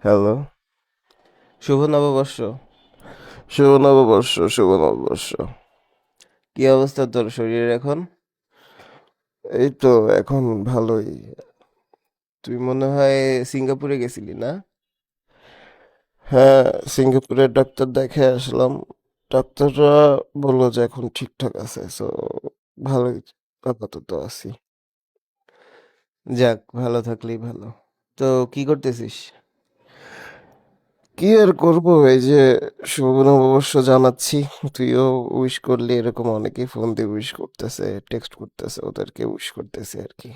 Hello. শুভ নববর্ষ। শুভ নববর্ষ, শুভ নববর্ষ। কি অবস্থা তোর শরীরের এখন? এই তো এখন ভালোই। তুই মনে হয় সিঙ্গাপুরে গেছিলি না? হ্যাঁ, সিঙ্গাপুরের ডাক্তার দেখে আসলাম। ডাক্তাররা বললো যে এখন ঠিকঠাক আছে, সো ভালোই আপাতত আছি। যাক, ভালো থাকলেই ভালো। তো কি করতেছিস? কি আর করবো, এই যে শুভ নববর্ষ জানাচ্ছি। তুইও উইশ করলি, এরকম অনেকেই ফোন দিয়ে উইশ করতেছে, টেক্সট করতেছে, ওদেরকে উইশ করতেছে আর কি।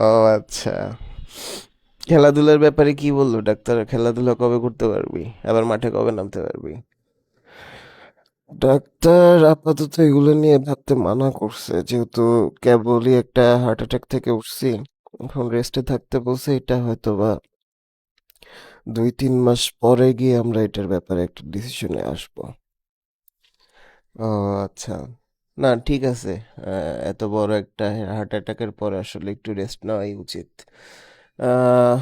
ও আচ্ছা। খেলাধুলার ব্যাপারে কি বললো ডাক্তার? খেলাধুলা কবে করতে পারবি, আবার মাঠে কবে নামতে পারবি? ডাক্তার আপাতত এগুলো নিয়ে ভাবতে মানা করছে, যেহেতু কেবলই একটা হার্ট অ্যাটাক থেকে উঠছি। এখন রেস্টে থাকতে বলছে। এটা হয়তো বা 2-3 মাস পরে গিয়ে আমরা এটার ব্যাপারে একটা ডিসিশনে আসবো। ও আচ্ছা। না, ঠিক আছে। এত বড় একটা হার্ট অ্যাটাকের পর আসলে একটু রেস্ট নেওয়াই উচিত। আহ,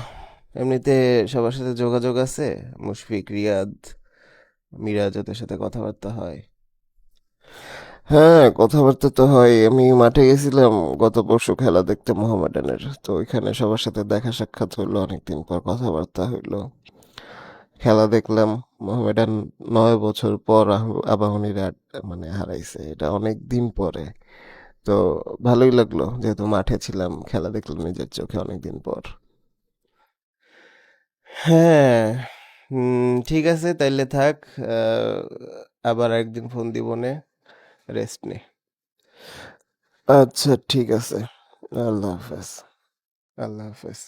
এমনিতে সবার সাথে যোগাযোগ আছে? মুশফিক, রিয়াদ, মিরাজ, ওদের সাথে কথাবার্তা হয়? হ্যাঁ, কথাবার্তা তো হয়। আমি মাঠে গেছিলাম গত পরশু খেলা দেখতে মোহামেডানের, তো ওইখানে সবার সাথে দেখা সাক্ষাৎ হইলো, অনেকদিন পর কথাবার্তা হইলো। খেলা দেখলাম। মোহামেডান 9 বছর পর আবাহনীর মানে হারাইছে, এটা অনেক দিন পরে। তো ভালোই লাগলো, যেহেতু মাঠে ছিলাম, খেলা দেখলাম নিজের চোখে অনেকদিন পর। হ্যাঁ। ঠিক আছে, তাইলে থাক। আবার একদিন ফোন দিবনে। রেস্ট নে। আচ্ছা, ঠিক আছে। আল্লাহ হাফেজ। আল্লাহ হাফেজ।